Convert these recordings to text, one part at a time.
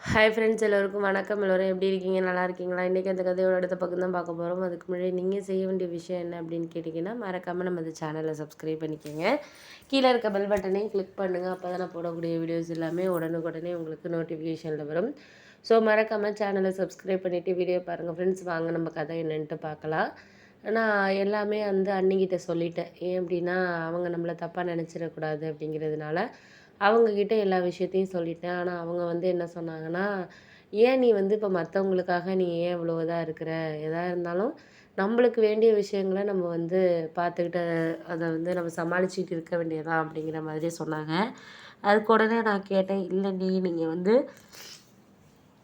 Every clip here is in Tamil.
ஹாய் ஃப்ரெண்ட்ஸ், எல்லோருக்கும் வணக்கம். எல்லோரும் எப்படி இருக்கீங்க? நல்லா இருக்கீங்களா? இன்றைக்கி அந்த கதையோட அடுத்த பக்கம் தான் பார்க்க போகிறோம். அதுக்கு முன்னாடி நீங்கள் செய்ய வேண்டிய விஷயம் என்ன அப்படின்னு கேட்டிங்கன்னா, மறக்காமல் நம்ம இந்த சேனலை சப்ஸ்கிரைப் பண்ணிக்கோங்க. கீழே இருக்க பெல் பட்டனையும் கிளிக் பண்ணுங்கள். அப்போ தான் நான் போடக்கூடிய வீடியோஸ் எல்லாமே உடனுக்குடனே உங்களுக்கு நோட்டிஃபிகேஷனில் வரும். ஸோ மறக்காமல் சேனலை சப்ஸ்கிரைப் பண்ணிவிட்டு வீடியோ பாருங்கள் ஃப்ரெண்ட்ஸ். வாங்க நம்ம கதை என்னன்ட்டு பார்க்கலாம். நான் எல்லாமே வந்து அண்ணிக்கிட்ட சொல்லிட்டேன். ஏன் அப்படின்னா, அவங்க நம்மளை தப்பாக நினச்சிடக்கூடாது அப்படிங்கிறதுனால அவங்கக்கிட்ட எல்லா விஷயத்தையும் சொல்லிட்டேன். ஆனால் அவங்க வந்து என்ன சொன்னாங்கன்னா, "ஏன் நீ வந்து இப்போ மற்றவங்களுக்காக நீ ஏன் இவ்வளோ இதா இருக்கிற? எதா இருந்தாலும் நம்மளுக்கு வேண்டிய விஷயங்கள நம்ம வந்து பார்த்துக்கிட்டு அதை வந்து நம்ம சமாளிச்சுட்டு இருக்க வேண்டியதான்." அப்படிங்கிற மாதிரி சொன்னாங்க. அதுக்கு உடனே நான் கேட்டேன், "இல்லைடி, நீங்கள் வந்து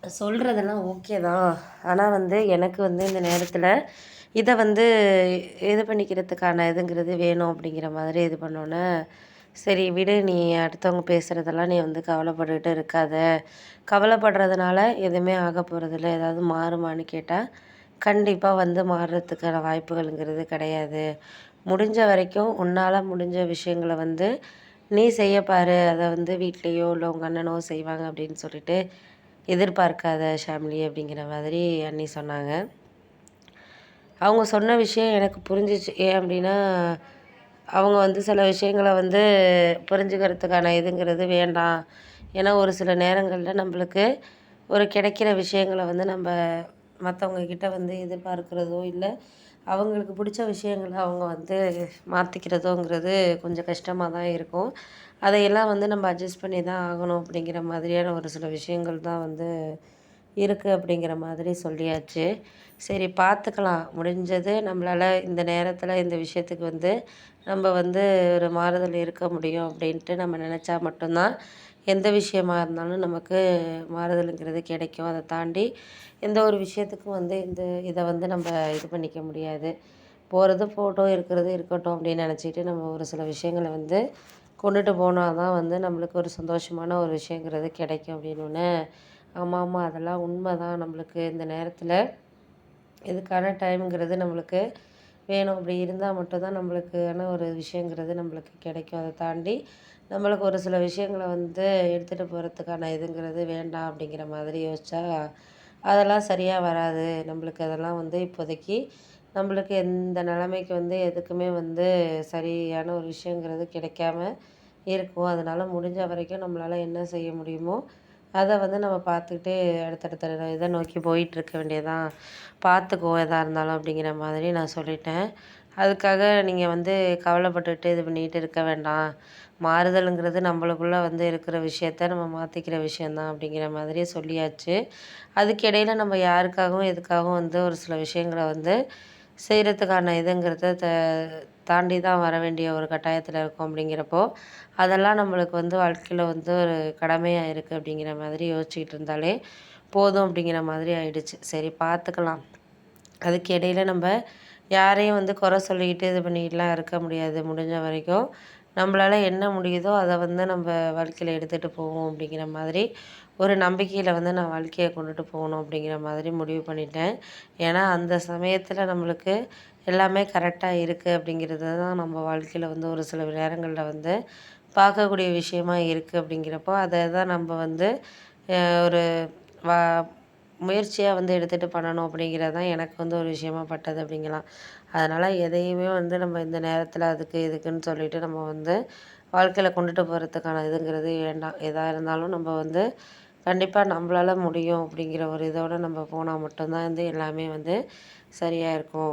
சொல்கிறதெல்லாம் ஓகே தான். ஆனால் வந்து எனக்கு வந்து இந்த நேரத்தில் இதை வந்து இது பண்ணிக்கிறதுக்கான இதுங்கிறது வேணும்." அப்படிங்கிற மாதிரி இது பண்ணோன்னே, "சரி விடு, நீ அடுத்தவங்க பேசுகிறதெல்லாம் நீ வந்து கவலைப்பட்டுட்டு இருக்காத. கவலைப்படுறதுனால எதுவுமே ஆக போகிறதில்ல. ஏதாவது மாறுமான்னு கேட்டால் கண்டிப்பாக வந்து மாறுறதுக்கான வாய்ப்புகள்ங்கிறது கிடையாது. முடிஞ்ச வரைக்கும் உன்னால் முடிஞ்ச விஷயங்களை வந்து நீ செய்ய பாரு. அதை வந்து வீட்லேயோ இல்லை உங்கள் அண்ணனோ செய்வாங்க அப்படின்னு சொல்லிட்டு எதிர்பார்க்காத ஷாமிலி." அப்படிங்கிற மாதிரி அண்ணி சொன்னாங்க. அவங்க சொன்ன விஷயம் எனக்கு புரிஞ்சிச்சு. ஏன் அப்படின்னா, அவங்க வந்து சில விஷயங்கள வந்து புரிஞ்சுக்கிறதுக்கான இதுங்கிறது வேண்டாம். ஏன்னா ஒரு சில நேரங்களில் நம்மளுக்கு ஒரு கிடைக்கிற விஷயங்கள வந்து நம்ம மற்றவங்க கிட்ட வந்து எதிர்பார்க்கிறதோ, இல்லை அவங்களுக்கு பிடிச்ச விஷயங்கள அவங்க வந்து மாற்றிக்கிறதோங்கிறது கொஞ்சம் கஷ்டமாக தான் இருக்கும். அதையெல்லாம் வந்து நம்ம அட்ஜஸ்ட் பண்ணி தான் ஆகணும் அப்படிங்கிற மாதிரியான ஒரு சில விஷயங்கள் தான் வந்து இருக்குது அப்படிங்கிற மாதிரி சொல்லியாச்சு. சரி பார்த்துக்கலாம். முடிஞ்சது நம்மளால இந்த நேரத்தில் இந்த விஷயத்துக்கு வந்து நம்ம வந்து ஒரு மாறுதல் இருக்க முடியும் அப்படின்ட்டு நம்ம நினச்சா மட்டும்தான் எந்த விஷயமா இருந்தாலும் நமக்கு மாறுதலுங்கிறது கிடைக்கும். அதை தாண்டி எந்த ஒரு விஷயத்துக்கும் வந்து இதை வந்து நம்ம இது பண்ணிக்க முடியாது. போகிறது போகட்டும், இருக்கிறது இருக்கட்டும் அப்படின்னு நினச்சிட்டு நம்ம ஒரு சில விஷயங்கள வந்து கொண்டுட்டு போனா தான் வந்து நம்மளுக்கு ஒரு சந்தோஷமான ஒரு விஷயங்கிறது கிடைக்கும் அப்படின்னோன்னே, ஆமாம் ஆமாம், அதெல்லாம் உண்மை தான். நம்மளுக்கு இந்த நேரத்தில் இதுக்கான டைம்ங்கிறது நம்மளுக்கு வேணும். அப்படி இருந்தால் மட்டும்தான் நம்மளுக்கான ஒரு விஷயங்கிறது நம்மளுக்கு கிடைக்கும். அதை தாண்டி நம்மளுக்கு ஒரு சில விஷயங்கள வந்து எடுத்துகிட்டு போகிறதுக்கான இதுங்கிறது வேண்டாம் அப்படிங்கிற மாதிரி யோசிச்சா, அதெல்லாம் சரியாக வராது. நம்மளுக்கு அதெல்லாம் வந்து இப்போதைக்கு நம்மளுக்கு எந்த நிலைமைக்கு வந்து எதுக்குமே வந்து சரியான ஒரு விஷயங்கிறது கிடைக்காம இருக்கும். அதனால் முடிஞ்ச வரைக்கும் நம்மளால் என்ன செய்ய முடியுமோ அதை வந்து நம்ம பார்த்துக்கிட்டு அடுத்தடுத்த இதை நோக்கி போயிட்டுருக்க வேண்டியதான். பார்த்துக்கோ எதா இருந்தாலும் அப்படிங்கிற மாதிரி நான் சொல்லிட்டேன். அதுக்காக நீங்கள் வந்து கவலைப்பட்டுட்டு இது பண்ணிக்கிட்டு இருக்க வேண்டாம். மாறுதலுங்கிறது நம்மளுக்குள்ளே வந்து இருக்கிற விஷயத்த நம்ம மாற்றிக்கிற விஷயந்தான் அப்படிங்கிற மாதிரியே சொல்லியாச்சு. அதுக்கு இடையில நம்ம யாருக்காகவும் எதுக்காகவும் வந்து ஒரு சில விஷயங்கள வந்து செய்கிறதுக்கான இதுங்கிறத தாண்டி தான் வர வேண்டிய ஒரு கட்டாயத்தில் இருக்கோம். அப்படிங்கிறப்போ அதெல்லாம் நம்மளுக்கு வந்து வாழ்க்கையில் வந்து ஒரு கடமையாக இருக்குது அப்படிங்கிற மாதிரி யோசிச்சுக்கிட்டு இருந்தாலே போதும் அப்படிங்கிற மாதிரி ஆயிடுச்சு. சரி பார்த்துக்கலாம். அதுக்கு இடையில நம்ம யாரையும் வந்து குறை சொல்லிக்கிட்டு இது பண்ணிக்கிட்டுலாம் இருக்க முடியாது. முடிஞ்ச வரைக்கும் நம்மளால என்ன முடியுதோ அதை வந்து நம்ம வாழ்க்கையில் எடுத்துகிட்டு போவோம் அப்படிங்கிற மாதிரி ஒரு நம்பிக்கையில் வந்து நான் வாழ்க்கையை கொண்டுட்டு போகணும் அப்படிங்கிற மாதிரி முடிவு பண்ணிட்டேன். ஏன்னா அந்த சமயத்தில் நம்மளுக்கு எல்லாமே கரெக்டாக இருக்குது அப்படிங்கிறது தான் நம்ம வாழ்க்கையில் வந்து ஒரு சில நேரங்களில் வந்து பார்க்கக்கூடிய விஷயமா இருக்குது. அப்படிங்கிறப்போ அதை தான் நம்ம வந்து ஒரு வ முயற்சியாக வந்து எடுத்துகிட்டு பண்ணணும் அப்படிங்கிறது தான் எனக்கு வந்து ஒரு விஷயமா பட்டது அப்படிங்கலாம். அதனால் எதையுமே வந்து நம்ம இந்த நேரத்தில் அதுக்கு இதுக்குன்னு சொல்லிட்டு நம்ம வந்து வாழ்க்கையில் கொண்டுட்டு போகிறதுக்கான இதுங்கிறது வேண்டாம். எதா இருந்தாலும் நம்ம வந்து கண்டிப்பாக நம்மளால முடியும் அப்படிங்கிற ஒரு இதோடு நம்ம போனால் மட்டும்தான் வந்து எல்லாமே வந்து சரியாக இருக்கும்.